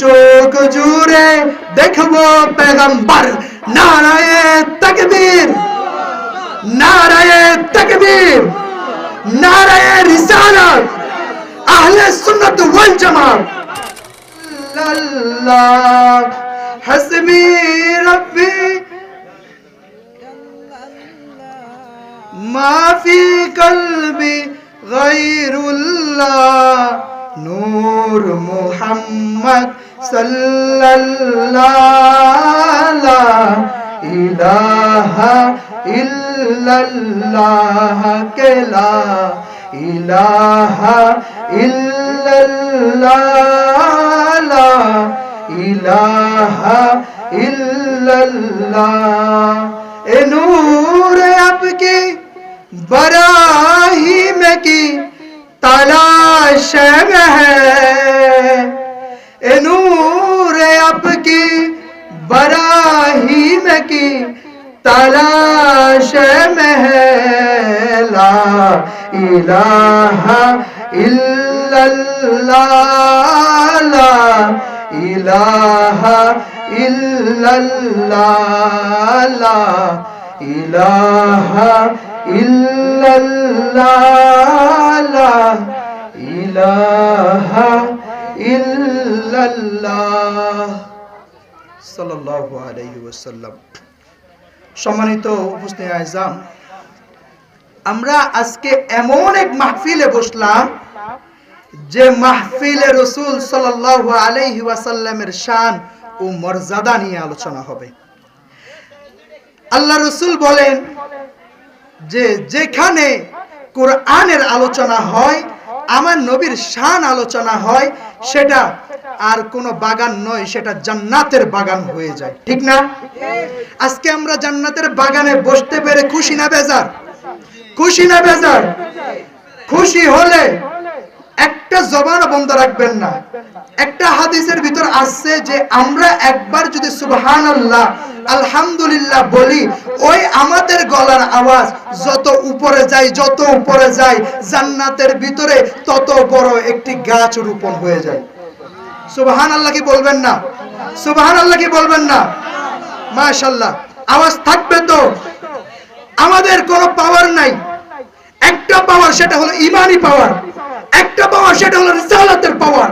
চোখ জুড়ে দেখবো পেগম্বর। নারায়ে তাকবীর, নারায়ে তাকবীর, নারায়ে রিসালাত, আহলে সুন্নাত ওয়াল জামাত। আল্লাহ হাসবি রব্বি মা ফি কলবি গায়রুল্লাহ, নূর মুহাম্মদ সাল্লাল্লাহু লা ইলাহা ইল্লাল্লাহ কে লা ইলাহা ইল্লাল্লাহ, লা ইলাহা ইল্লাল্লাহ। এ নূর আপকি बराही में की तलाश में है, नूर आपकी बराही में की तलाश में है। ला इलाहा इल्लल्लाह, ला इलाहा इल्लल्लाह, ला इलाहा ইল্লাল্লাহ, লা ইলাহা ইল্লাল্লাহ সাল্লাল্লাহু আলাইহি ওয়াসাল্লাম। সম্মানিত উপস্থিতি আইজাম, আমরা আজকে এমন এক মাহফিলে বসলাম যে মাহফিলে রাসূল সাল্লাল্লাহু আলাইহি ওয়াসাল্লামের শান ও মর্যাদা নিয়ে আলোচনা হবে। আল্লাহ রাসূল বলেন যে যেখানে কোরআনের আলোচনা হয়, আমার নবীর শান আলোচনা হয়, সেটা আর কোনো বাগান নয়, সেটা জান্নাতের বাগান হয়ে যায়। ঠিক না? আজকে আমরা জান্নাতের বাগানে বসতে পেরে খুশি না বেজার? খুশি না বেজার? খুশি হলে একটা জবানও বন্ধ রাখবেন না। একটা হাদিসের ভিতর আসছে যে আমরা একবার যদি সুবহানাল্লাহ আলহামদুলিল্লাহ বলি, ওই আমাদের গলার আওয়াজ যত উপরে যায়, যত উপরে যায়, জান্নাতের ভিতরে তত বড় একটি গাছ রোপণ হয়ে যায়। সুবহানাল্লাহ কি বলবেন না? সুবহানাল্লাহ কি বলবেন না? মাশাআল্লাহ। আওয়াজ থাকবে তো? আমাদের কোনো পাওয়ার নাই, একটা পাওয়ার, সেটা হলো ঈমানি পাওয়ার। একটা পাওয়ার, সেটা হলো রিসালাতের পাওয়ার।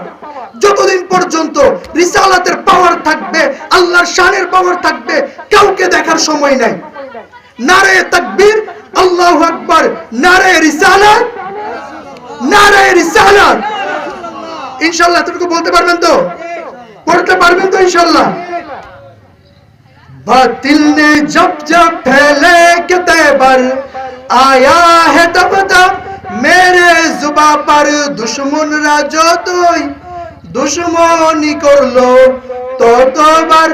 যতদিন পর্যন্ত রিসালাতের পাওয়ার থাকবে, আল্লাহর শানের পাওয়ার থাকবে, কাউকে দেখার সময় নাই। নারায়ে তাকবীর, আল্লাহু আকবার, নারায়ে রিসালাত, নারায়ে রিসালাত। ইনশাআল্লাহ এতটুকু বলতে পারবেন তো? পড়তে পারবেন তো ইনশাআল্লাহ? बातिल ने जब जब फैले के तेवर आया है तब तब मेरे जुबा पर दुश्मनरा जो তুই দুশমনি করলো ততবার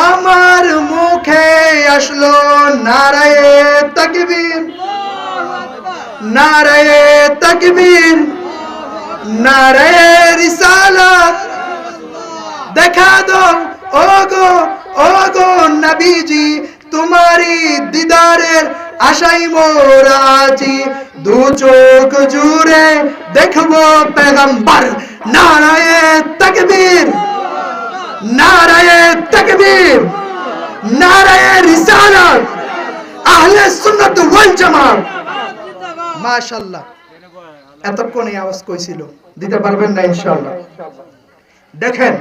আমার মুখে আসলো নারায়ে তাকবীর, নারায়ে তাকবীর, নারায়ে রিসালাত। দেখা দাও ওগো ওগো নবীজি, তোমারি দিদারের আশাই মোর আজি, দু চোখ জুড়ে দেখবো পেগম্বর। নারায়ে তাকবীর, নারায়ে তাকবীর, নারায়ে রিসালাত, আহলে সুন্নাত ওয়াল জামাত। মাশাআল্লাহ। এতক্ষণ এই আওয়াজ কইছিল, দিতে পারবেন না ইনশাআল্লাহ। দেখেন,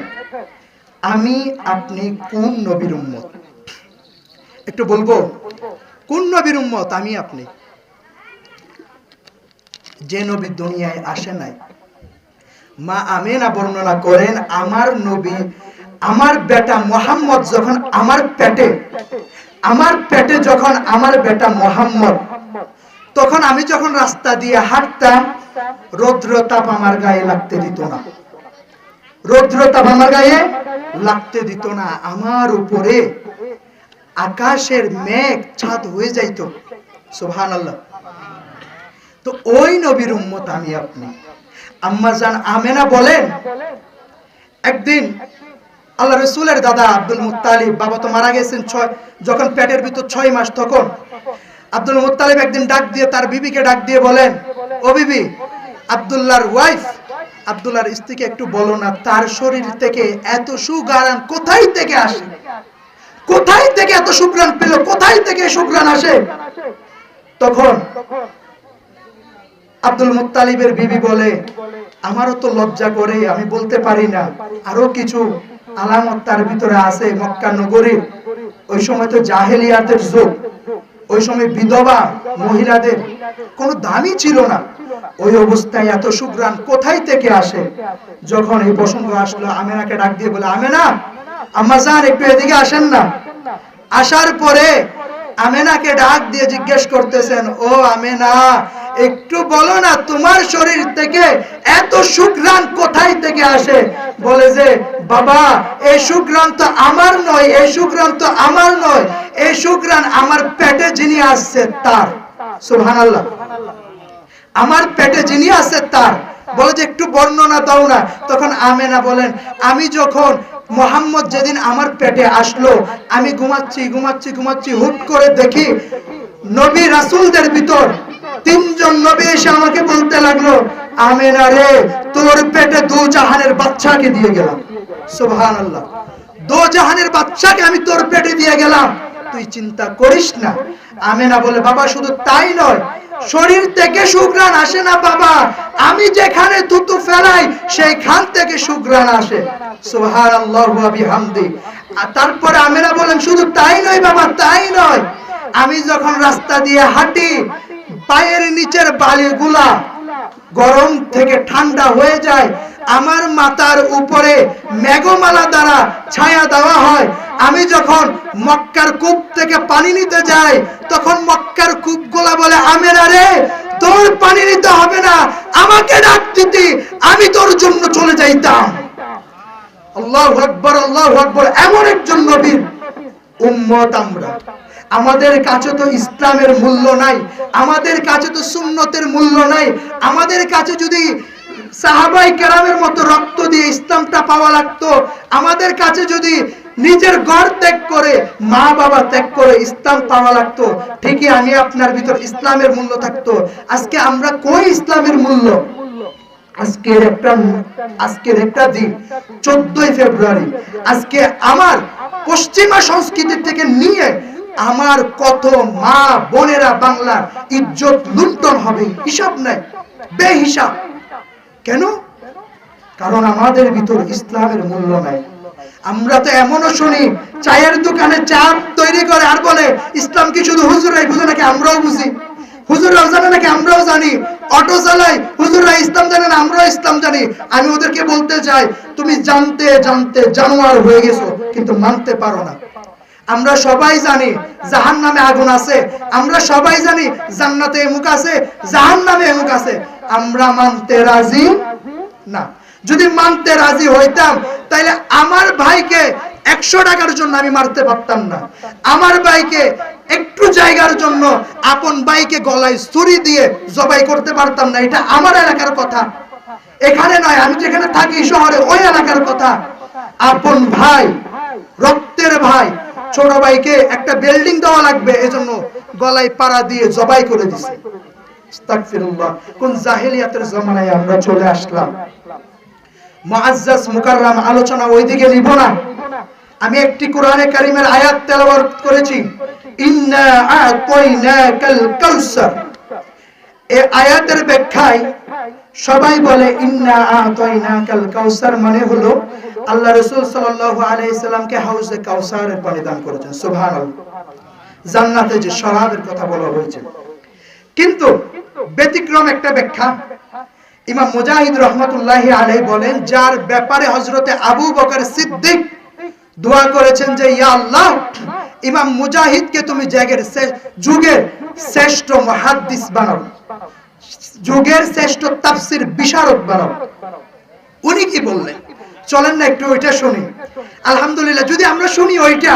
আমি আপনি কোন নবীর উম্মত? একটু বলবো কোন নবীর উম্মত? আমি আপনি। যে নবী দুনিয়ায় আসে নাই। মা আমেনা বর্ণনা করেন, আমার নবী, আমার বেটা মুহাম্মদ যখন আমার পেটে যখন আমার বেটা মুহাম্মদ, তখন আমি যখন রাস্তা দিয়ে হাঁটতাম, রৌদ্রতাপ আমার গায়ে লাগতে দিত না। রৌদ্রতাপ আমার গায়ে লাগতে দিত না। আমার উপরে আকাশের মেঘ ছাদ হয়ে যাইতো। সুবহানাল্লাহ। তো ওই নবীর উম্মত আমি আপনি। আম্মা জান আমেনা বলেন, একদিন আল্লাহ রাসূলের দাদা আব্দুল মুত্তালিব, বাবা তো মারা গেছেন যখন পেটের ভিতর 6 মাস, তখন আব্দুল মুত্তালিব একদিন ডাক দিয়ে তার বিবিকে ডাক দিয়ে বলেন, ও বিবি, আব্দুল্লাহর ওয়াইফ আব্দুল্লাহর স্ত্রীকে একটু বলো না, তার শরীর থেকে এত সুঘ্রাণ কোথায় থেকে আসে, কোথায় থেকে এত সুঘ্রাণ পেল, কোথায় থেকে সুঘ্রাণ আসে? তখন আব্দুল মুত্তালিবের বিবি বলে, আমারও তো লজ্জা করে, আমি বলতে পারি না। আরো কিছু আলামত তার ভিতরে আছে। মক্কা নগরীর ওই সময় তো জাহেলিয়াতের যুগ, ওই সময় বিধবা মহিলাদের কোনো দামই ছিল না। ওই অবস্থায় এত সুঘ্রাণ কোথায় থেকে আসে? যখন এই প্রসঙ্গ আসলো, আমেনাকে ডাক দিয়ে বলে, আমেনা, আম্মা জান একটু এদিকে আসেন না। আসার পরে আমেনাকে ডাক দিয়ে জিজ্ঞেস করতেছেন, ও আমেনা, একটু বলো না তোমার শরীর থেকে এত সুঘ্রাণ কোথায় থেকে আসে? বলে যে, বাবা, এই সুঘ্রাণ তো আমার নয়, এই সুঘ্রাণ তো আমার নয়, এই সুঘ্রাণ আমার পেটে যিনি আসছে তার। সুবহানাল্লাহ। আমার পেটে যিনি আছে তার। বলে যে একটু বর্ণনা দাও না। তখন আমেনা বলেন, আমি যখন মোহাম্মদ যেদিন আমার পেটে আসলো, আমি ঘুমাচ্ছি, হুট করে দেখি নবী রাসূলদের ভিতর তিনজন নবী এসে আমাকে বলতে লাগলো, আমেনা রে, তোর পেটে দু জাহানের বাচ্চাকে দিয়ে গেলাম। সুবহানাল্লাহ। দু জাহানের বাচ্চাকে আমি তোর পেটে দিয়ে গেলাম, তুই চিন্তা করিস না। আমেনা বলে, বাবা শুধু তাই নয়, শরীর থেকে সুঘ্রাণ আসে না বাবা, আমি যেখানে থুতু ফেলাই সেইখান থেকে সুঘ্রাণ আসে। সুবহানাল্লাহু ওয়া বিহামদি। আর তারপরে আমেনা বলেন, শুধু তাই নয় বাবা, তাই নয়, আমি যখন রাস্তা দিয়ে হাঁটি, পায়ের নিচের বালিগুলা গরম থেকে ঠান্ডা হয়ে যায়, আমার মাথার উপরে মেঘমালা দ্বারা ছায়া দেওয়া হয়। আমি যখন মক্কার কূপ থেকে পানি নিতে যাই, তখন মক্কার কূপগুলা বলে, আমেনা রে, তোর পানি নিতে হবে না, আমাকে ডাক দিতি, আমি তোর জন্য চলে যাইতাম। আল্লাহু আকবার, আল্লাহু আকবার। এমন একজন নবীর উম্মত আমরা। আমাদের কাছে তো ইসলামের মূল্য নাই, আমাদের কাছে তো সুন্নতের মূল্য নাই। আমাদের কাছে যদি সাহাবায়ে কেরামের মতো রক্ত দিয়ে ইসলামটা পাওয়া লাগতো, আমাদের কাছে যদি নিজের ঘর ত্যাগ করে, মা বাবা ত্যাগ করে ইসলাম পাওয়া লাগতো, ঠিকই আমি আপনার ভিতর ইসলামের মূল্য থাকতো। আজকে আমরা কই ইসলামের মূল্য? আজকের একটা দিন 14 ফেব্রুয়ারি, আজকে আমার পশ্চিমা সংস্কৃতি থেকে নিয়ে আমার কত মা বোনেরা বাংলার ইজ্জত লুণ্ঠন হবে, হিসাব নাই, বেহিসাব। কেন? কারণ আমাদের ভিতর ইসলামের মূল্য নাই। আমরা তো এমনও শুনি, চায়ের দোকানে চা তৈরি করে আর বলে, ইসলাম কি শুধু হুজুরাই বুঝে নাকি আমরাও বুঝি? হুজুররাও জানে নাকি আমরাও জানি? অটো চালাই, হুজুররা ইসলাম জানে না, আমরাও ইসলাম জানি। আমি ওদেরকে বলতে চাই, তুমি জানতে জানতে জানোয়ার হয়ে গেছো, কিন্তু মানতে পারো না। আমরা সবাই জানি জাহান্নামে আগুন আছে, আমরা সবাই জানি জান্নাতে এমুক আছে, জাহান্নামে এমুক আছে, আমরা মানতে রাজি না। যদি মানতে রাজি হইতাম, তাহলে আমার ভাইকে 100 টাকার জন্য আমি মারতে পারতাম না। আমার ভাইকে একটু জায়গার জন্য আপন ভাইকে গলায় ছুরি দিয়ে জবাই করতে পারতাম না। এটা আমার এলাকার কথা, এখানে নয়, আমি যেখানে থাকি শহরে, ওই এলাকার কথা। আপন ভাই, রক্তের ভাই, ছোট ভাইকে একটা বিল্ডিং দেওয়া লাগবে, এজন্য গলায় পাড়া দিয়ে জবাই করে দিছে। আস্তাগফিরুল্লাহ। কোন জাহেলিয়াতের জমানায় আমরা চলে আসলাম। মুআজ্জাজ মুকাররম আলোচনা ওইদিকে নিব না। আমি একটি কোরআনে কারীমের আয়াত তেলাওয়াত করেছি, ইন্না আতাইনাকাল কাউসার। এই আয়াতের ব্যাখ্যায় সবাই বলে, ইন্না আতাইনাকাল কাউসার মানে হলো আল্লাহ রাসূল সাল্লাল্লাহু আলাইহি সাল্লামকে হাউজে কাউসারের পানি দান করেছেন। সুবহানাল্লাহ। জান্নাতে যে শরাবের কথা বলা হয়েছে। কিন্তু ব্যতিক্রম একটা ব্যাখ্যা ইমাম মুজাহিদ রাহমাতুল্লাহি আলাইহি বলেন, যার ব্যাপারে হযরতে আবু বকর সিদ্দিক দোয়া করেছেন যে, ইয়া আল্লাহ, ইমাম মুজাহিদকে তুমি যুগের শ্রেষ্ঠ মুহাদ্দিস বানাও, যুগের শ্রেষ্ঠ তাফসীর বিশারদ বানাও। উনি কি বললেন? চলেন না একটু ওইটা শুনি। আলহামদুলিল্লাহ, যদি আমরা শুনি ওইটা,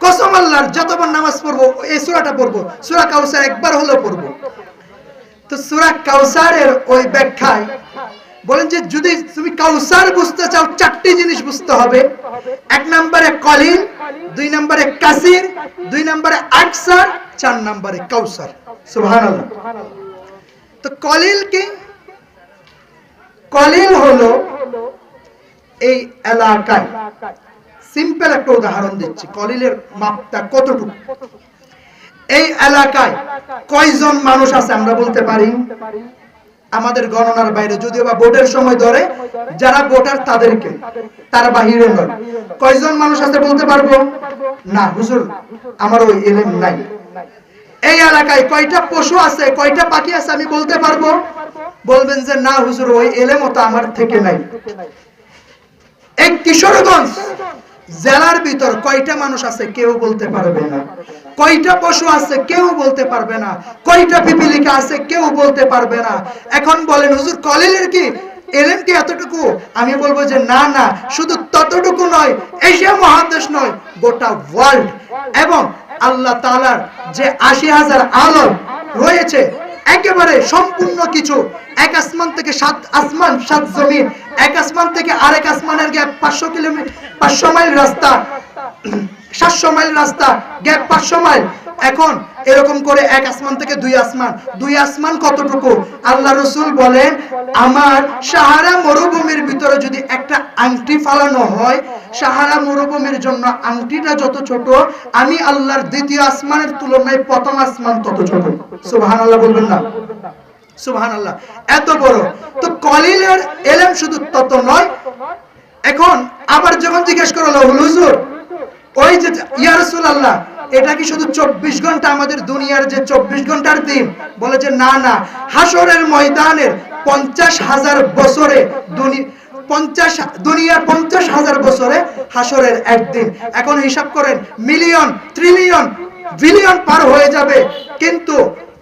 কসম আল্লাহর, যতবার নামাজ পড়বো এই সূরাটা পড়বো, সূরা কাউসার একবার হলেও পড়বো। তো সূরা কাউসারের ওই ব্যাখ্যায় বলেন যে, যদি তুমি কাউসার বুঝতে চাও, 4টি জিনিস বুঝতে হবে। 1 নম্বরে কলিল, 2 নম্বরে কাসির, 2 নম্বরে আকসার, 4 নম্বরে কাউসার। সুবহানাল্লাহ। তো কলিল কি? কলিল হলো এই এলাকায়, সিম্পল একটা উদাহরণ দিচ্ছি, কলিলের মাপটা কতটুকু। এই এলাকায় কয়জন মানুষ আছে আমরা বলতে পারি? আমাদের গণনার বাইরে, যদিও বা ভোটের সময় ধরে যারা ভোটার তাদেরকে, তার বাহিরে নয়। কয়জন মানুষ আছে বলতে পারবো না? হুজুর আমার ওই ইলম নাই। এই এলাকায় কয়টা পশু আছে, কয়টা পাখি আছে আমি বলতে পারবো? বলবেন যে না হুজুর ওই ইলমও তো আমার থেকে নাই। এই কিশোরগঞ্জ জেলার ভিতর কয়টা মানুষ আছে কেউ বলতে পারবে না। কয়টা পশু আছে কেউ বলতে পারবে না। কয়টা পিপিলিকা আছে কেউ বলতে পারবে না। এখন বলেন হুজুর কলিলের কি ইলম কি এতটুকু? আমি বলবো যে না না, শুধু ততটুকু নয়, এশিয়া মহাদেশ নয়, গোটা ওয়ার্ল্ড এবং আল্লাহ তাআলার যে ৮০,০০০ আলম রয়েছে, একেবারে সম্পূর্ণ কিছু, এক আসমান থেকে ৭ আসমান ৭ জমিন, এক আসমান থেকে আরেক আসমানের গ্যাপ ৫০০ কিলোমিটার, ৫০০ মাইল রাস্তা, ৭০০ মাইল রাস্তা, গ্যাপ ৫০০ মাইল। এখন এরকম করে এক আসমান থেকে দুই আসমান কতটুকু? আল্লাহ রাসূল বলেন আমার সাহারা মরুভূমির ভিতরে যদি একটা আংটি ফালানো হয়, সাহারা মরুভূমির জন্য আংটিটা যত ছোট, আমি আল্লাহর দ্বিতীয় আসমানের তুলনায় প্রথম আসমান তত ছোট। সুবহানাল্লাহ বলবেন না? সুবহানাল্লাহ, এত বড়। তো কলিলের ইলম শুধু তত নয়। এখন আবার যখন জিজ্ঞেস করলো হুজুর ওই যে ইয়া রাসূলুল্লাহ এটা কি শুধু ২৪ ঘন্টা আমাদের দুনিয়ার যে ২৪ ঘন্টার দিন? বলে যে না না, হাসরের ময়দানের ৫০,০০০ বছরে দুনিয়ার ৫০,০০০ বছরে হাসরের একদিন। এখন হিসাব করেন, মিলিয়ন, ট্রিলিয়ন, বিলিয়ন পার হয়ে যাবে, কিন্তু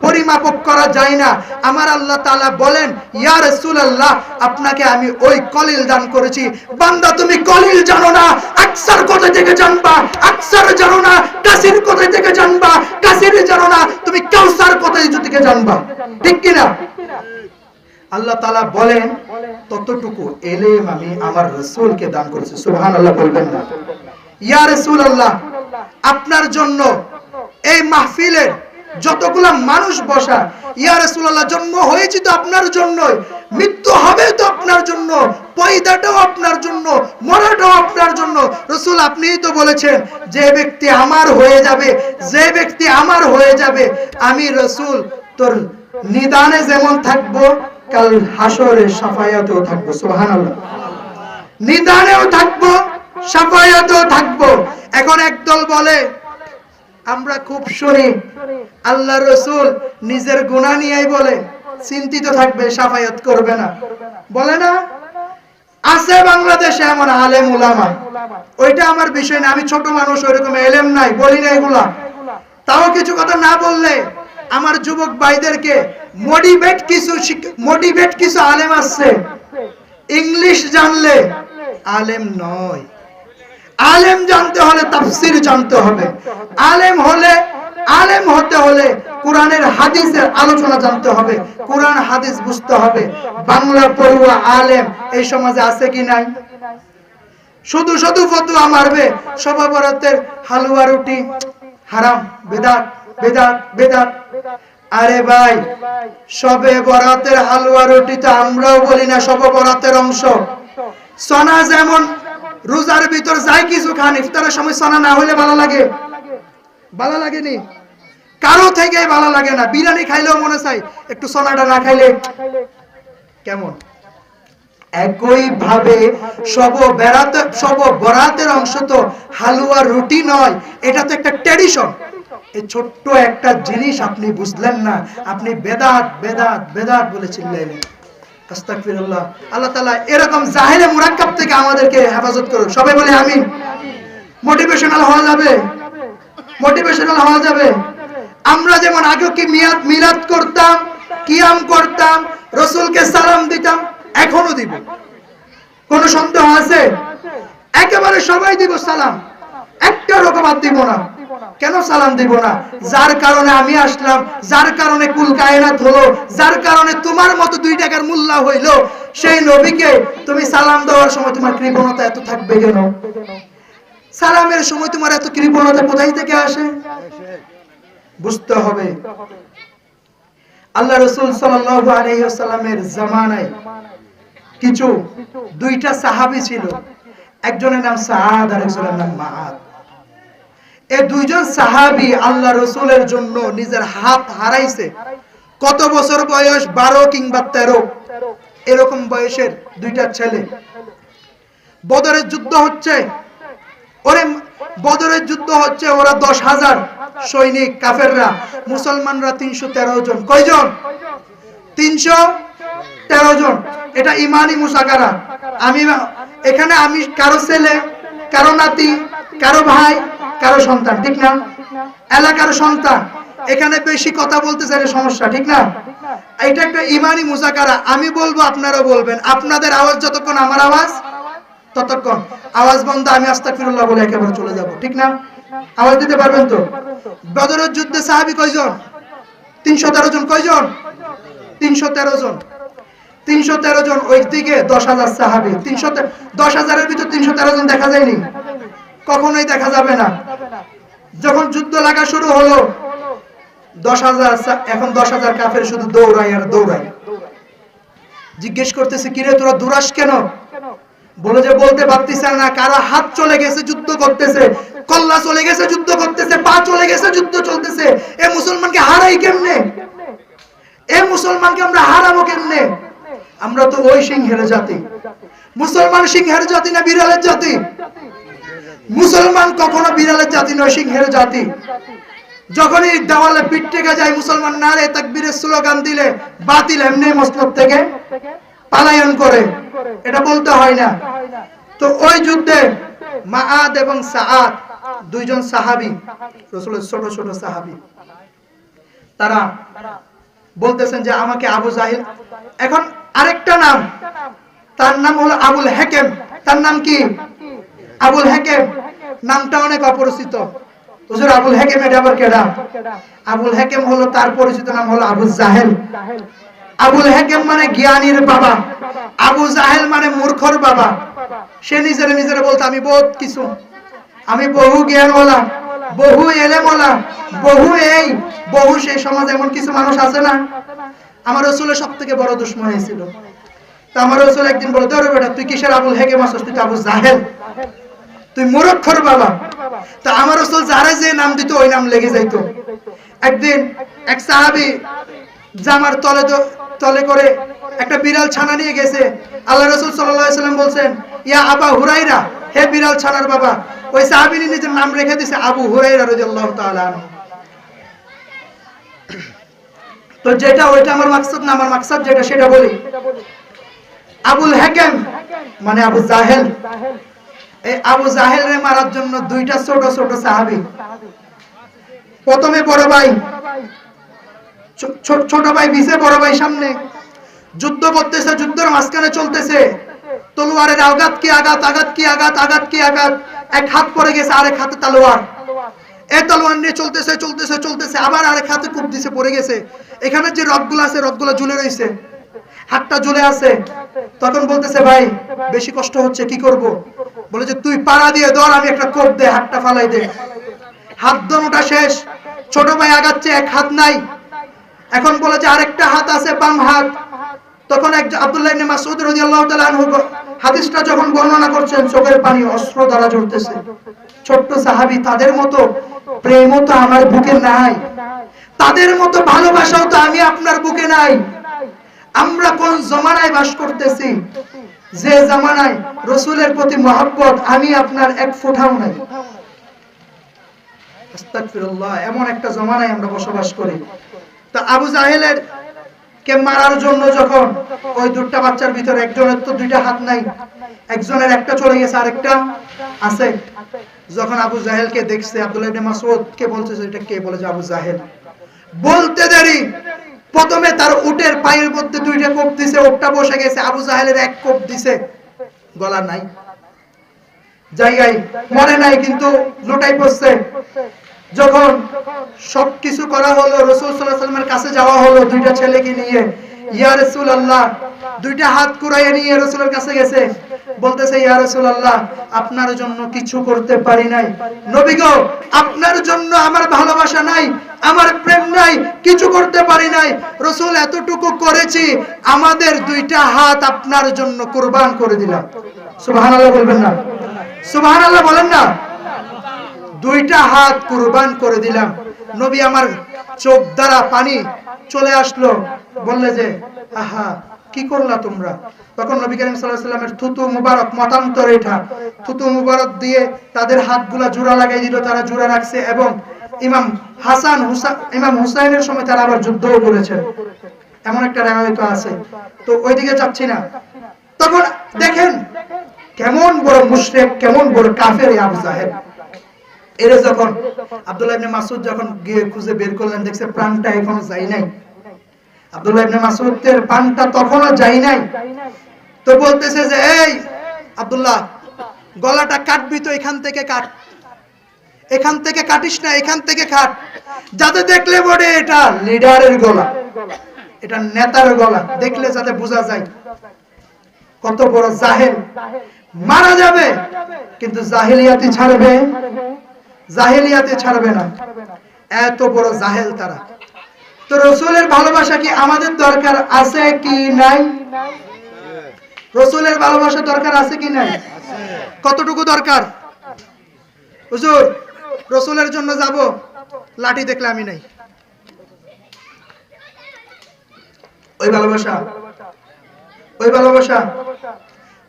পরিমাপক করা যায় না। আমার আল্লাহ তাআলা বলেন ইয়া রাসূলুল্লাহ আপনাকে আমি ওই কলিল দান করেছি। বান্দা তুমি কলিল জানো না, আকসার কোথা থেকে জানবা? আকসার জানো না, কাসির কোথা থেকে জানবা? কাসির জানো না, তুমি কাউসার কোথা থেকে জানবা? ঠিক কি না? আল্লাহ তাআলা বলেন ততটুকু ইলম আমি আমার রাসূলকে দান করেছি। সুবহানাল্লাহ বলবেন না? ইয়া রাসূলুল্লাহ আপনার জন্য এই মাহফিলের যতগুলা মানুষ বসা, ইয়া রাসূলুল্লাহ জন্ম হয়েছে তো আপনার জন্যই, মৃত্যু হবে তো আপনার জন্য, পয়দাটাও আপনার জন্য, মরাটাও আপনার জন্য। রাসূল আপনিই তো বলেছেন যে ব্যক্তি আমার হয়ে যাবে, যে ব্যক্তি আমার হয়ে যাবে, আমি রাসূল তোর নিদানে যেমন থাকবো, কাল হাসরে শাফায়াতেও থাকবো। সুবহানাল্লাহ, নিদানেও থাকবো, শাফায়াতেও থাকবো। এখন একদল বলে, আমরা খুব শুনি আল্লাহর রাসূল নিজের গুনাহ নিয়েই বলে চিন্তিত থাকবে, শাফায়াত করবে না, বলে না? আছে বাংলাদেশে এমন আলেম উলামা, ওইটা আমার বিষয় না, আমি ছোট মানুষ, ওইরকম ইলম নাই, বলি না এগুলা। তাও কিছু কথা না বললে আমার যুবক ভাইদেরকে মোটিভেট কিছু আলেম আছে, ইংলিশ জানলে আলেম নয়। আলেম জানতে হলে তাফসীর জানতে হবে, আলেম হতে হলে কোরআনের হাদিসের আলোচনা জানতে হবে, কোরআন হাদিস বুঝতে হবে। বাংলা পড়ুয়া আলেম এই সমাজে আছে কি নাই? শুধু শুধু ফতোয়া মারবে, শবে বরাতের হালুয়া রুটি হারাম, বেদাত বেদাত বেদাত। আরে ভাই, শবে বরাতের হালুয়া রুটি তো আমরাও বলি না শবে বরাতের অংশ। সোনা যেমন রোজার ভিতর যাই কিছু খান, ইফতারের সময় সোনা না হলে ভালো লাগে? ভালো লাগেনি? কারো থেকে ভালো লাগে না। বিরিয়ানি খাইলেও মনে চাই একটু সোনাটা না খাইলে কেমন। একই ভাবে শব বরাতের অংশ তো হালুয়া রুটি নয়, এটা তো একটা ট্র্যাডিশন। এই ছোট্ট একটা জিনিস আপনি বুঝলেন না, আপনি বেদাত বেদাত বেদাত বলে চিল্লাইলেন। আস্তাগফিরুল্লাহ। আল্লাহ তাআলা এরকম জাহেলে মুরাক্কাব থেকে আমাদেরকে হেফাজত করুন। সবাই বলে আমিন। মোটিভেশনাল হওয়া যাবে, মোটিভেশনাল হওয়া যাবে। আমরা যেমন আগে কি মিলাদ করতাম, কিয়াম করতাম, রাসূলকে সালাম দিতাম, এখনো দিব। কোন সন্দেহ আছে? একেবারে সবাই দিব সালাম, একটা রকম বাদ দিব না। কেন সালাম দিব না? যার কারণে আমি আসলাম, যার কারণে কুল কায়নাত হলো, যার কারণে তোমার মতো 2 টাকার মোল্লা হইলো, সেই নবীকে তুমি সালাম দেওয়ার সময় তোমার কৃপণতা এত থাকবে কেন? সালামের সময় তোমার এত কৃপণতা কোথায় থেকে আসে? বুঝতে হবে। আল্লাহ রাসূল সাল্লাল্লাহু আলাইহি ওয়াসাল্লামের জামানায় কিছু দুইটা সাহাবী ছিল, একজনের নাম সাআদ আর একজনের নাম মাআদ। এই দুইজন সাহাবী আল্লাহ রাসূলের জন্য নিজের হাত হারাইছে। কত বছর বয়স? 12 কিংবা 13 এরকম বয়সের দুইটা ছেলে। বদরের যুদ্ধ হচ্ছে, বদরের যুদ্ধ হচ্ছে, ওরা 10,000 সৈনিক কাফেররা, মুসলমানরা 313 জন। কয়জন? 313 জন। এটা ইমানি মুসাকারা। এখানে আমি কারো ছেলে, কারো নাতি, কারো ভাই, কারো সন্তান, ঠিক না? এলাকার সন্তান, এখানে বেশি কথা বলতে চাইলে সমস্যা, ঠিক না? এটা একটা ইমানি মুসাকারা। আমি বলবো, আপনারা বলবেন। আপনাদের আওয়াজ যতক্ষণ আমার আওয়াজ ততক্ষণ, আওয়াজ বন্ধ আমি আস্তাগফিরুল্লাহ বলে একেবারে চলে যাব, ঠিক না? আওয়াজ দিতে পারবেন তো? বদরের যুদ্ধে সাহাবী কয়জন? 313 জন। কয়জন? 313 জন। 313 জন। ওইদিকে 10,000 সাহাবী। 10,000 এর ভিতর 313 জন দেখা যায়নি, কখনোই দেখা যাবে না। যখন যুদ্ধ লাগা শুরু হলো, 10,000, এখন 10,000 কাফের শুধু দৌড়ায় আর দৌড়ায়। জিজ্ঞেস করতেছে, কিরে তোরা দৌড়াস কেন? বলে যে বলতে পারতেছে না। কারো হাত চলে গেছে, যুদ্ধ করতেছে, কল্লা চলে গেছে, যুদ্ধ করতেছে, পা চলে গেছে, যুদ্ধ চলতেছে। এ মুসলমানকে হারাই কেমনে? এ মুসলমানকে আমরা হারাবো কেমনে? আমরা তো ওই সিংহের জাতি। মুসলমান সিংহের জাতি না বিড়ালের জাতি? মুসলমান কখনো বিড়ালের জাতি নয়, সিংহের জাতি। যখনই দেওয়ালে পিঠ টেকে যায়, মুসলমান নারে তাকবীরের স্লোগান দিলে বাতিল এমনি মসনদ থেকে পালায়ন করে, এটা বলতে হয় না। তো ওই যুদ্ধে মাআদ এবং সাআদ দুইজন সাহাবী, রাসূলের ছোট ছোট সাহাবী, তারা বলতেছেন যে আমাকে আবু জাহিল, এখন আরেকটা নাম, তার নাম হলো আবুল হাকিম। তার নাম কি? আবুল হাকিম। নামটা অনেক অপরিচিত। হুজুর আবুল হাকিম এটা আবার কেডা? আবুল হাকিম হলো, তার পরিচিত নাম হলো আবু জাহেল। আবুল হাকিম মানে জ্ঞানীর বাবা, আবু জাহেল মানে মূর্খর বাবা। সে নিজের বলতো আমি বহুত কিছু, আমি বহু জ্ঞানওয়ালা, বহু এলেমওয়ালা, বহু সেই সমাজে এমন কিছু মানুষ আছে না। আমার রাসূলের সবথেকে বড় দুশমন হয়েছিল। তো আমার রাসূল একদিন বলে, ধরো বেটা, তুই কিসের আবুল হাকিম আছিস? তুই তো আবু জাহেল, তুই মূর্খর বাবা। তো আমার রাসূল যারা যে নাম দিত ওই নাম লেগে যাইতো। একদিন এক সাহাবী জামার তলে করে একটা বিড়াল ছানা নিয়ে গেছে। আল্লাহ রাসূল সাল্লাল্লাহু আলাইহি ওয়াসাল্লাম বলছেন, ইয়া আবা হুরায়রা, হে বিড়াল ছানার বাবা। ওই সাহাবী নিজের নাম রেখে দিয়েছে আবু হুরায়রা রাদিয়াল্লাহু তাআলা আনহু। তো যেটা ওইটা আমার মাকসাদ না, আমার মাকসাদ যেটা সেটা বলি। আবুল হাকিম মানে আবু জাহেল। এই আবু জাহেলরে মারার জন্য দুইটা ছোট ছোট সাহাবী, প্রথমে বড় ভাই, ছোট ভাই পিছে, বড় ভাই সামনে, যুদ্ধ করতেছে। যুদ্ধের মাঝখানে চলতেছে, তলোয়ারের আঘাত কি আঘাত, আঘাত কি আঘাত, আঘাত কি আঘাত। এক হাত পড়ে গেছে, আরেক হাতে তলোয়ার। এই তলোয়ার নিয়ে চলতেছে, আবার আরেক হাতে কূপ দিছে, পড়ে গেছে। এখানে যে রগগুলো আছে, রগগুলো ঝুলে রয়েছে, হাতটা ঝুলে আছে। তখন বলতেছে, ভাই বেশি কষ্ট হচ্ছে, কি করব? বলে যে তুই পাড়া দিয়ে ধর, আমি একটা কোপ দে, হাতটা ফালাই দে। হাত দোনোটা শেষ। ছোট ভাই আগাচ্ছে, এক হাত নাই। এখন বলে যে আরেকটা হাত আছে, বাম হাত। তখন আব্দুল্লাহ ইবনে মাসউদ রাদিয়াল্লাহু তাআলা আনহু হাদিসটা যখন বর্ণনা করছেন, চোখের পানি অশ্রু দ্বারা ঝরতেছে। ছোট্ট সাহাবী, তাদের মতো প্রেমও তো আমার বুকে নাই, তাদের মতো ভালোবাসাও তো আমি আপনার বুকে নাই। আমরা কোন জমানায় বাস করতেছি, যে জামানায় রাসূলের প্রতি মহব্বত আমি আপনার এক ফোঁটাও নাই। আস্তাগফিরুল্লাহ, এমন একটা জমানায় আমরা বসবাস করি। তো আবু জাহেলের কে মারার জন্য যখন ওই দুটো বাচ্চার ভিতরে, একজনের তো দুইটা হাত নাই, একজনের একটা চলে গেছে, আরেকটা আছে। যখন আবু জাহেলকে দেখছে, আব্দুল্লাহ ইবনে মাসউদ কে বলতেছে, এটা কে? বলে যে আবু জাহেল। বলতে দেরি, প্রথমে তার উটের পায়ের মধ্যে দুইটা কোপ দিছে, ওটটা বসে গেছে। আবু জাহেলের এক কোপ দিছে, গলা নাই, জায়গায় মরে নাই, কিন্তু লোটাই পড়ছে। যখন সবকিছু করা হলো, রাসূল সাল্লাল্লাহু আলাইহি ওয়াসাল্লামের কাছে যাওয়া হলো দুইটা ছেলেকে নিয়ে। ইয়া রাসূলুল্লাহ, দুইটা হাত কুড়াইয়ে নিয়ে রাসূলের কাছে গেছে। বলতেছে ইয়া রাসূলুল্লাহ আপনার জন্য কিছু করতে পারি নাই। নবী গো আপনার জন্য আমার ভালোবাসা নাই, আমার প্রেম নাই, কিছু করতে পারি নাই। রাসূল এতটুকু করেছি, আমাদের দুইটা হাত আপনার জন্য কুরবান করে দিলাম। সুবহানাল্লাহ বলবেন না? সুবহানাল্লাহ বলেন না? দুইটা হাত কুরবান করে দিলাম। নবী আমার চোখ দ্বারা পানি চলে আসলো, বললে যে আহা কি করলা তোমরা? তখন নবী করিম সাল্লাল্লাহু আলাইহি ওয়াসাল্লামের থুতু মুবারক মতান্তরে এটা থুতু মুবারক দিয়ে তাদের হাতগুলা জোড়া লাগাই দিল, তারা জোড়া রাখছে এবং ইমাম হুসাইনের সময় তারা আবার যুদ্ধও করেছেন, এমন একটা রেওয়ায়েত আছে। তো ওইদিকে যাচ্ছি না। তখন দেখেন কেমন বড় মুশরিক, কেমন বড় কাফের আবু জাহেল। এরে যখন আব্দুল্লাহ ইবনে মাসউদ যখন গিয়ে খুঁজে বের করলেন, দেখছে প্রাণটা এখনো যায় নাই। আব্দুল্লাহ ইবনে মাসউদের প্রাণটা তখনও যায় নাই। তো বলতেছে যে এই আব্দুল্লাহ গলাটা কাটবি তো এখান থেকে কাট, এখান থেকে কাটিস না, এখান থেকে কাট। যাতে দেখলে বলে এটা লিডারের গলা, এটা নেতার গলা, দেখলে যাতে বোঝা যায় কত বড় জাহেল। মারা যাবে কিন্তু জাহেলিয়াতি ছাড়বে, জাহেলিয়াতে ছাড়বে না, এত বড় জাহেল তারা। তো রাসূলের ভালোবাসা কি আমাদের দরকার আছে কি নাই? রাসূলের ভালোবাসা দরকার আছে কি নাই? কতটুকু দরকার? হুজুর রাসূলের জন্য যাব, লাঠি দেখলে আমি নাই, ওই ভালোবাসা, ওই ভালোবাসা।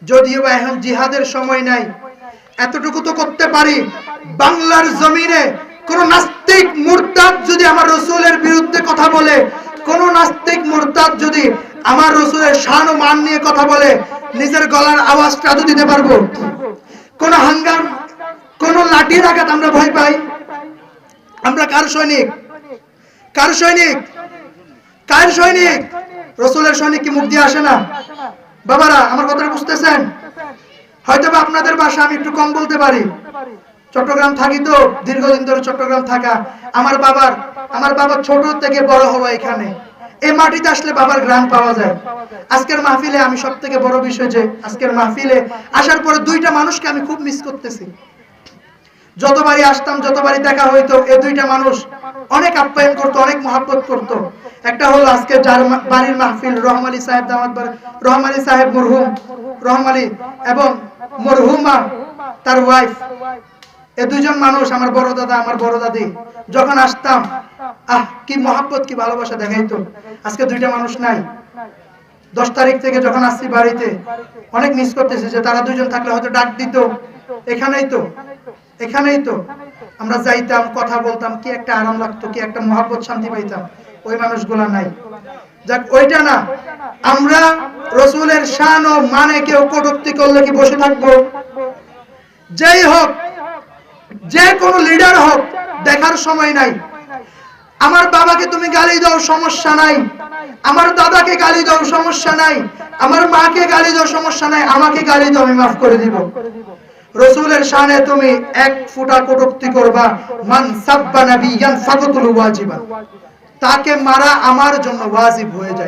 যদিও বা এখন জিহাদের সময় নাই, এতটুকু তো করতে পারি, বাংলার জমিনে কোন নাস্তিক মুরতাদ যদি আমার রাসূলের বিরুদ্ধে কথা বলে, কোন নাস্তিক মুরতাদ যদি আমার রাসূলের শান ও মান নিয়ে কথা বলে, নিজের গলার আওয়াজটা তো দিতে পারবো। কোন হাঙ্গাম, কোন লাঠির আঘাত আমরা ভয় পাই? আমরা কার সৈনিক? কার সৈনিক? কার সৈনিক? রাসূলের সৈনিক কি মুখ দিয়ে আসে না? বাবারা আমার কথাটা বুঝতেছেন? হয়তো বা আপনাদের ভাষা আমি একটু কম বলতে পারি, চট্টগ্রাম থাকি তো, দীর্ঘদিন ধরে চট্টগ্রাম থাকা। আমার বাবা ছোট থেকে বড় হওয়া এখানে, এই মাটিতে আসলে বাবার গ্রাম পাওয়া যায়। আজকের মাহফিলে আমি সব থেকে বড় বিষয় যে আজকের মাহফিলে আসার পরে দুইটা মানুষকে আমি খুব মিস করতেছি। যতবারই আসতাম, যতবারই দেখা হইতো, এই দুইটা মানুষ অনেক আপ্যায়ন করতো, অনেক মহব্বত করতো। একটা হলো আজকে যার বাড়ির মাহফিল, রহম আলী সাহেব দামাত, রহম আলী সাহেব মরহুম, রহম আলী এবং মরহুমা তার ওয়াইফ। এই দুইজন মানুষ আমার বড় দাদা, আমার বড় দাদি। যখন আসতাম কি মহব্বত, কি ভালোবাসা দেখাইতো। আজকে দুইটা মানুষ নাই। 10 তারিখ থেকে যখন আসছি বাড়িতে অনেক মিস করতেছি যে তারা দুইজন থাকলে হয়তো ডাক দিত, এখানেই তো, এখানেই তো আমরা যাইতাম, কথা বলতাম, কি একটা আরাম লাগতো, কি একটা মহব্বত, শান্তি পাইতাম। ওই মানুষগুলা নাই। যাক ওইটা না, আমরা রাসূলের শান ও মানে কেউ কটূক্তি করলে কি বসে থাকবো? যেই হোক, যে কোন লিডার হোক, দেখার সময় নাই। আমার বাবাকে তুমি গালি দাও, সমস্যা নাই। আমার দাদাকে গালি দাও, সমস্যা নাই। আমার মাকে গালি দাও, সমস্যা নাই। আমাকে গালি দাও, আমি মাফ করে দিব। রাসূলের শানে তুমি এক ফুটা কটূক্তি করবা, মান সাব্বা নাবিয়ান ফাকাতুল ওয়াজিবান, তাকে মারা আমার জন্য ওয়াজিব হয়ে যায়।